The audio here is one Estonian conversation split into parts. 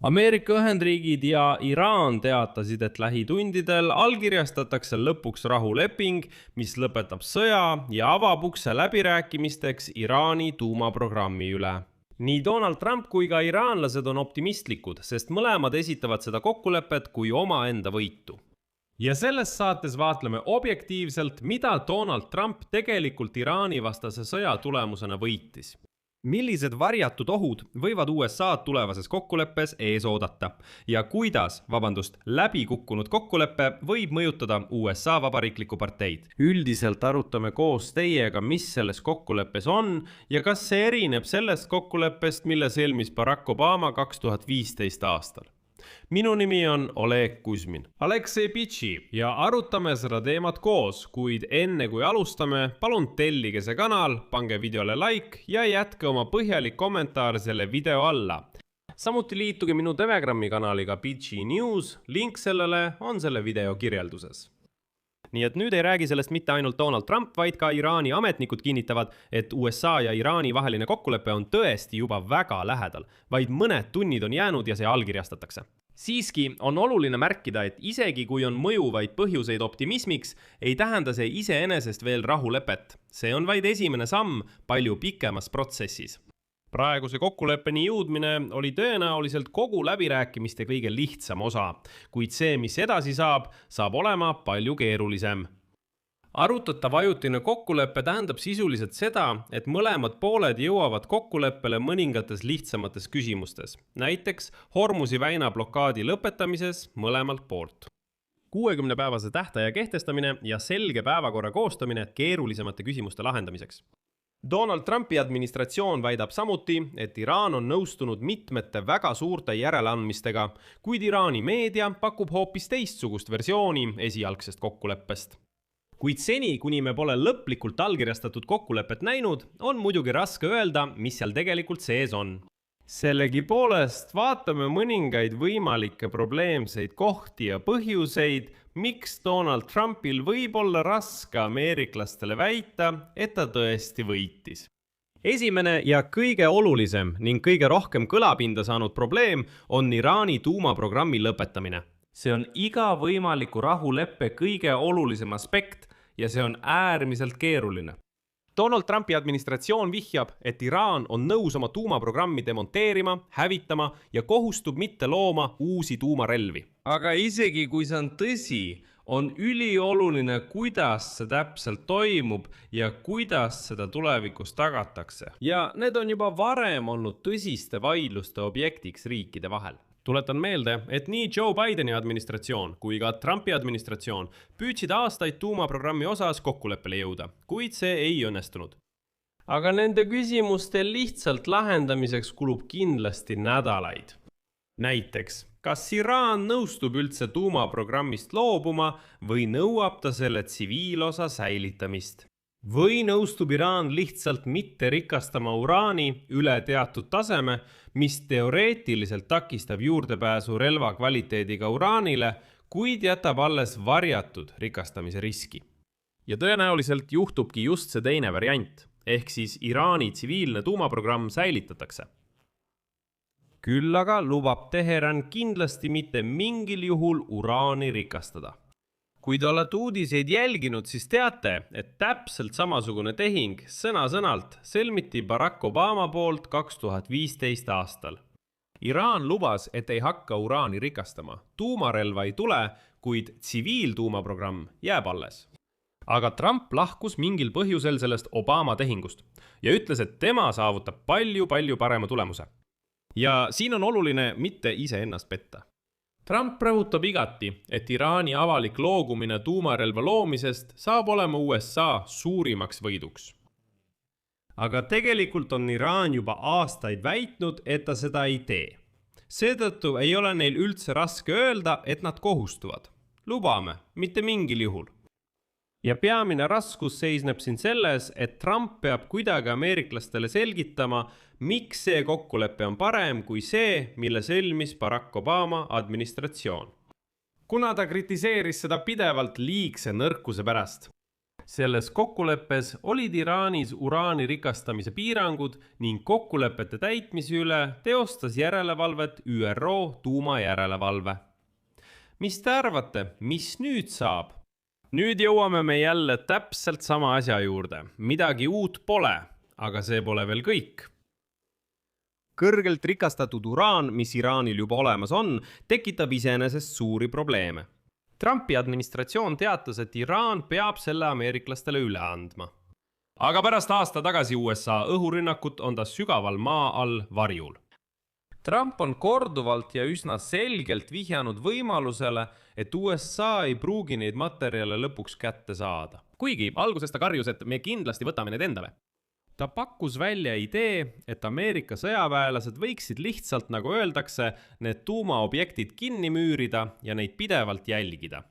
Ameerika Ühendriigid ja Iraan teatasid, et lähitundidel allkirjastatakse lõpuks rahuleping, mis lõpetab sõja ja avab ukse läbirääkimisteks Iraani tuumaprogrammi üle. Nii Donald Trump kui ka iraanlased on optimistlikud, sest mõlemad esitavad seda kokkulepet kui omaenda võitu. Ja selles saates vaatleme objektiivselt, mida Donald Trump tegelikult Iraani vastase sõja tulemusena võitis. Millised varjatud ohud võivad USA tulevases kokkuleppes ees oodata ja kuidas, läbikukkunud kokkulepe võib mõjutada USA vabariiklikku parteid. Üldiselt arutame koos teiega, mis selles kokkuleppes on ja kas see erineb sellest kokkuleppest, mille sõlmis Barack Obama 2015 aastal. Minu nimi on Oleg Kuzmin, Aleksei Pitši ja arutame seda teemat koos, kuid enne kui alustame, palun tellige see kanal, pange videole like ja jätke oma põhjalik kommentaar selle video alla. Samuti liituge minu Telegrami kanaliga Pitši News, link sellele on selle video kirjelduses. Nii et nüüd ei räägi sellest mitte ainult Donald Trump, vaid ka Iraani ametnikud kinnitavad, et USA ja Iraani vaheline kokkulepe on tõesti juba väga lähedal, vaid mõned tunnid on jäänud ja see allkirjastatakse. Siiski on oluline märkida, et isegi kui on mõjuvaid põhjuseid optimismiks, ei tähenda see iseenesest veel rahulepet. See on vaid esimene samm palju pikemas protsessis. Praeguse kokkuleppeni jõudmine oli tõenäoliselt kogu läbirääkimiste kõige lihtsam osa, kuid see, mis edasi saab olema palju keerulisem. Arutatav ajutine kokkulepe tähendab sisuliselt seda, et mõlemad pooled jõuavad kokkuleppele mõningates lihtsamates küsimustes, näiteks Hormuzi väina blokaadi lõpetamises mõlemalt poolt. 60-päevase tähtaja kehtestamine ja selge päevakorra koostamine keerulisemate küsimuste lahendamiseks. Donald Trumpi administratsioon väidab samuti, et Iraan on nõustunud mitmete väga suurte järeleandmistega, kuid Iraani meedia pakub hoopis teistsugust versiooni esialgsest kokkuleppest. Kuid seni, kuni me pole lõplikult allkirjastatud kokkulepet näinud, on muidugi raske öelda, mis seal tegelikult sees on. Sellegipoolest vaatame mõningaid võimalikke probleemseid kohti ja põhjuseid, miks Donald Trumpil võib olla raske ameeriklastele väita, et ta tõesti võitis. Esimene ja kõige olulisem ning kõige rohkem kõlapinda saanud probleem on Iraani tuumaprogrammi lõpetamine. See on iga võimaliku rahuleppe kõige olulisem aspekt ja see on äärmiselt keeruline. Donald Trumpi administratsioon vihjab, et Iraan on nõus oma tuumaprogrammi demonteerima, hävitama ja kohustub mitte looma uusi tuumarelvi. Aga isegi kui see on tõsi, on ülioluline, kuidas see täpselt toimub ja kuidas seda tulevikus tagatakse. Ja need on juba varem olnud tõsiste vaidluste objektiks riikide vahel. Tuletan meelde, et nii Joe Bideni administratsioon kui ka Trumpi administratsioon püüdsid aastaid tuumaprogrammi osas kokkuleppele jõuda, kuid see ei õnnestunud. Aga nende küsimuste lihtsalt lahendamiseks kulub kindlasti nädalaid. Näiteks, kas Iraan nõustub üldse tuumaprogrammist loobuma või nõuab ta selle tsiviilosa säilitamist? Või nõustub Iraan lihtsalt mitte rikastama uraani üle teatud taseme, mis teoreetiliselt takistab juurdepääsu relva kvaliteediga uraanile, kuid jätab alles varjatud rikastamise riski. Ja tõenäoliselt juhtubki just see teine variant, ehk siis Iraani tsiviilne tuumaprogramm säilitatakse. Küll aga lubab Teheran kindlasti mitte mingil juhul uraani rikastada. Kui te olete uudiseid jälginud, siis teate, et täpselt samasugune tehing sõna-sõnalt sõlmiti Barack Obama poolt 2015 aastal. Iraan lubas, et ei hakka uraani rikastama. Tuumarelva ei tule, kuid tsiviiltuumaprogramm jääb alles. Aga Trump lahkus mingil põhjusel sellest Obama tehingust ja ütles, et tema saavutab palju parema tulemuse. Ja siin on oluline mitte iseennast petta. Trump rõhutab igati, et Iraani avalik loogumine tuumarelva loomisest saab olema USA suurimaks võiduks. Aga tegelikult on Iraan juba aastaid väitnud, et ta seda ei tee. Seetõttu ei ole neil üldse raske öelda, et nad kohustuvad. Lubame, mitte mingil juhul. Ja peamine raskus seisneb siin selles, et Trump peab kuidagi ameeriklastele selgitama, miks see kokkulepe on parem kui see, mille sõlmis Barack Obama administratsioon. Kuna ta kritiseeris seda pidevalt liigse nõrkuse pärast. selles kokkuleppes olid Iraanis uraani rikastamise piirangud ning kokkulepete täitmise üle teostas järelevalvet ÜRO tuumajärelevalve. Mis te arvate, mis nüüd saab? Nüüd jõuame me jälle täpselt sama asja juurde. Midagi uut pole, aga see pole veel kõik. Kõrgelt rikastatud uraan, mis Iraanil juba olemas on, tekitab iseenesest suuri probleeme. Trumpi administratsioon teatas, et Iraan peab selle ameeriklastele üle andma. Aga pärast aasta tagasi USA õhurünnakut on ta sügaval maa all varjul. Trump on korduvalt ja üsna selgelt vihjanud võimalusele, et USA ei pruugi neid materjale lõpuks kätte saada. Kuigi alguses ta karjus, et me kindlasti võtame need endale. Ta pakkus välja idee, et Ameerika sõjaväelased võiksid lihtsalt, nagu öeldakse, need tuumaobjektid kinni müürida ja neid pidevalt jälgida.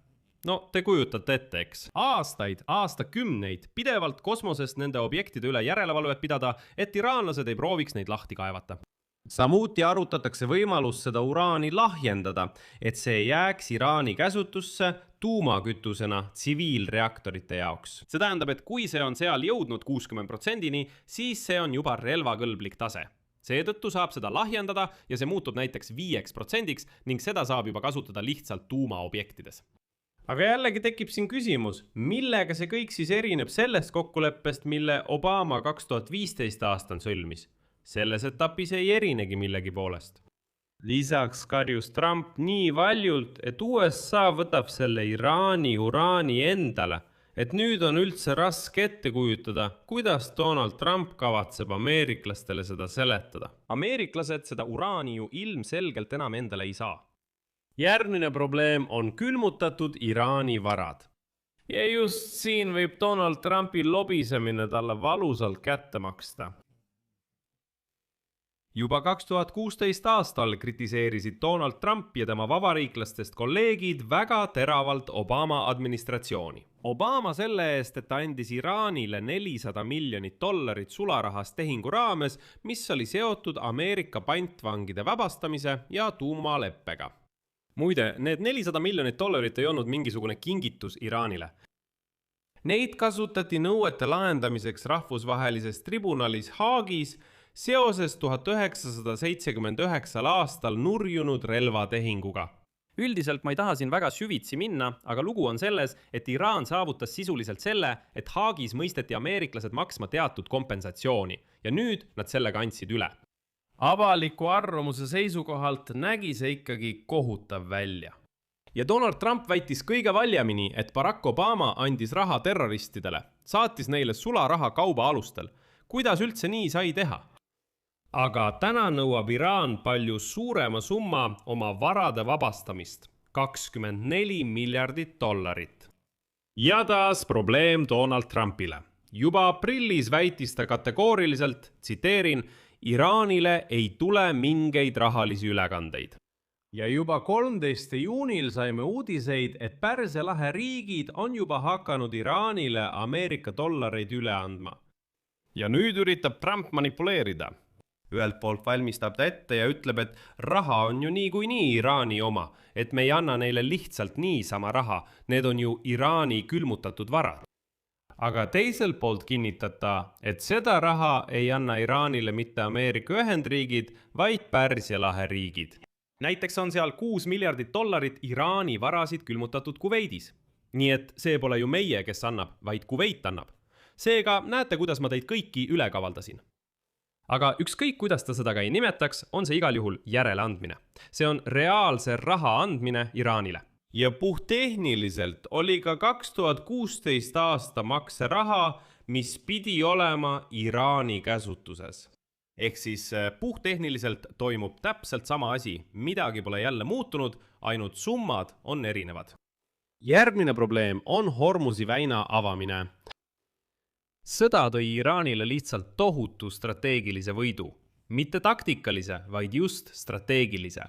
No, te kujutate ette, eks? Aastakümneid pidevalt kosmosest nende objektide üle järelevalvet pidada, et iraanlased ei prooviks neid lahti kaevata. Samuti arutatakse võimalus seda uraani lahjendada, et see jääks Iraani käsutusse tuumakütusena tsiviilreaktorite jaoks. See tähendab, et kui see on seal jõudnud 60%-ni, siis see on juba relvakõlblik tase. Seetõttu saab seda lahjendada ja see muutub näiteks 5% ning seda saab juba kasutada lihtsalt tuumaobjektides. Aga jällegi tekib siin küsimus, millega see kõik siis erineb sellest kokkuleppest, mille Obama 2015 aastal sõlmis? Selles etapis ei erinegi millegi poolest. Lisaks karjus Trump nii valjult, et USA võtab selle Iraani uraani endale, et nüüd on üldse raske ette kujutada, kuidas Donald Trump kavatseb ameeriklastele seda seletada. Ameeriklased seda uraani ju ilmselgelt enam endale ei saa. Järgmine probleem on külmutatud Iraani varad. Ja just siin võib Donald Trumpi lobisemine talle valusalt kätte maksta. Juba 2016 aastal kritiseerisid Donald Trump ja tema vabariiklastest kolleegid väga teravalt Obama administratsiooni. Obama selle eest, et ta andis Iraanile $400 miljonit sularahast tehingu raames, mis oli seotud Ameerika pantvangide vabastamise ja tuumaleppega. Muide, need $400 miljonit ei olnud mingisugune kingitus Iraanile. Neid kasutati nõuete lahendamiseks rahvusvahelises tribunalis Haagis seoses 1979 aastal nurjunud relvatehinguga. Üldiselt ma ei taha siin väga süvitsi minna, aga lugu on selles, et Iraan saavutas sisuliselt selle, et Haagis mõisteti ameeriklased maksma teatud kompensatsiooni ja nüüd nad sellega andsid üle. Avaliku arvamuse seisukohalt nägi see ikkagi kohutav välja. Ja Donald Trump väitis kõige valjemini, et Barack Obama andis raha terroristidele, saatis neile sularaha kauba alustel. Kuidas üldse nii sai teha? Aga täna nõuab Iraan palju suurema summa oma varade vabastamist, $24 miljardit. Ja taas probleem Donald Trumpile. Juba aprillis väitis ta kategooriliselt, tsiteerin, Iraanile ei tule mingeid rahalisi ülekandeid. Ja juba 13. juunil saime uudiseid, et Pärsia lahe riigid on juba hakanud Iraanile Ameerika dollareid üle andma. Ja nüüd üritab Trump manipuleerida. Ühelt poolt valmistab ta ette ja ütleb, et raha on ju niikuinii Iraani oma, et me ei anna neile lihtsalt niisama raha, need on ju Iraani külmutatud varad. Aga teiselt poolt kinnitab ta, et seda raha ei anna Iraanile mitte Ameerika Ühendriigid, vaid Pärsia lahe riigid. Näiteks on seal $6 miljardit Iraani varasid külmutatud Kuveidis. Nii et see pole ju meie, kes annab, vaid Kuveit annab. Seega näete, kuidas ma teid kõiki üle kavaldasin. Aga ükskõik, kuidas ta seda ka ei nimetaks, on see igal juhul järeleandmine. See on reaalse raha andmine Iraanile. Ja puhttehniliselt oli ka 2016 aasta makseraha, mis pidi olema Iraani käsutuses. Ehk siis puhttehniliselt toimub täpselt sama asi, midagi pole jälle muutunud, ainult summad on erinevad. Järgmine probleem on Hormuzi väina avamine. Sõda tõi Iraanile lihtsalt tohutu strateegilise võidu. Mitte taktikalise, vaid just strateegilise.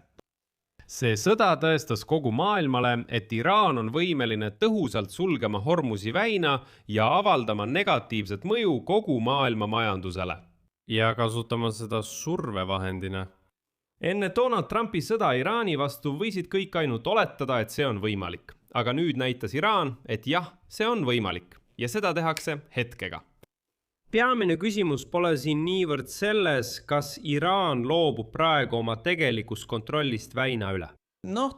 See sõda tõestas kogu maailmale, et Iraan on võimeline tõhusalt sulgema Hormuzi väina ja avaldama negatiivset mõju kogu maailma majandusele. Ja kasutama seda survevahendina. Enne Donald Trumpi sõda Iraani vastu võisid kõik ainult oletada, et see on võimalik. Aga nüüd näitas Iraan, et jah, see on võimalik. ja seda tehakse hetkega. Peamine küsimus pole siin niivõrd selles, kas Iraan loobub praegu oma tegelikust kontrollist väina üle.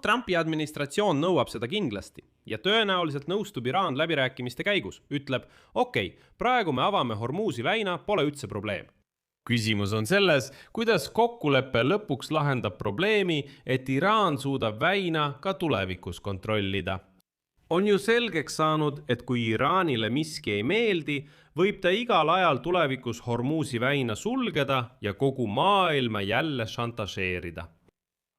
Trumpi administratsioon nõuab seda kindlasti ja tõenäoliselt nõustub Iraan läbirääkimiste käigus. Ütleb, praegu me avame Hormuzi väina, pole üldse probleem. Küsimus on selles, kuidas kokkulepe lõpuks lahendab probleemi, et Iraan suudab väina ka tulevikus kontrollida. On ju selgeks saanud, et kui Iraanile miski ei meeldi, võib ta igal ajal tulevikus Hormuzi väina sulgeda ja kogu maailma jälle šantažeerida.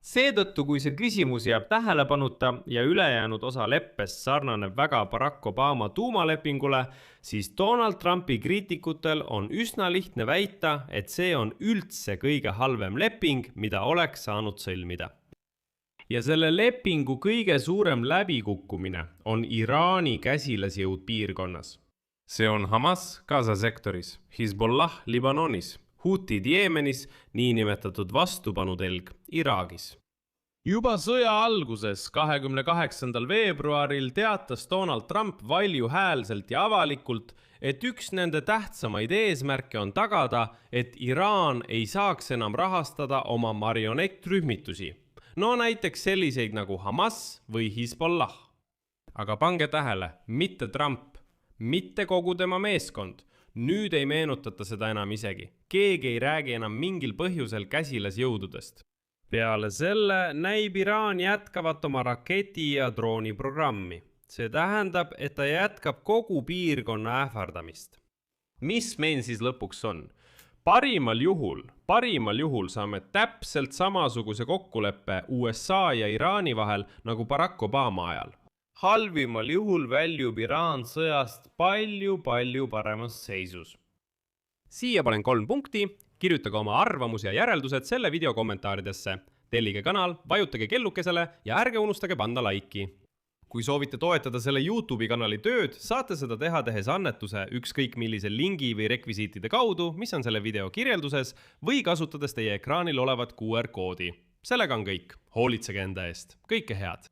Seetõttu, kui see küsimus jääb tähelepanuta ja ülejäänud osa leppest sarnaneb väga Barack Obama tuumalepingule, siis Donald Trumpi kriitikutel on üsna lihtne väita, et see on üldse kõige halvem leping, mida oleks saanud sõlmida. Ja selle lepingu kõige suurem läbikukkumine on Iraani käsilasjõud piirkonnas. See on Hamas Gaza sektoris, Hezbollah Libanonis, Hutid Jeemenis, niinimetatud vastupanutelg Iraagis. Juba sõja alguses 28. veebruaril teatas Donald Trump valjuhäälselt ja avalikult, et üks nende tähtsamaid eesmärke on tagada, et Iraan ei saaks enam rahastada oma marionettrühmitusi. Näiteks selliseid nagu Hamas või Hezbollah. Aga pange tähele, mitte Trump, mitte kogu tema meeskond. Nüüd ei meenutata seda enam isegi. Keegi ei räägi enam mingil põhjusel käsilasjõududest. Peale selle näib Iraan jätkavat oma raketi- ja drooniprogrammi. See tähendab, et ta jätkab kogu piirkonna ähvardamist. Mis meil siis lõpuks on? Parimal juhul saame täpselt samasuguse kokkuleppe USA ja Iraani vahel nagu Barack Obama ajal. Halvimal juhul väljub Iraan sõjast palju paremas seisus. Siia panen 3 punkti, kirjutage oma arvamus ja järeldused selle video kommentaaridesse. Tellige kanal, vajutage kellukesele ja ärge unustage panna laiki. Kui soovite toetada selle YouTube'i kanali tööd, saate seda teha tehes annetuse ükskõik millise lingi või rekvisiitide kaudu, mis on selle video kirjelduses, või kasutades teie ekraanil olevat QR-koodi. Sellega on kõik. Hoolitsege enda eest. Kõike head!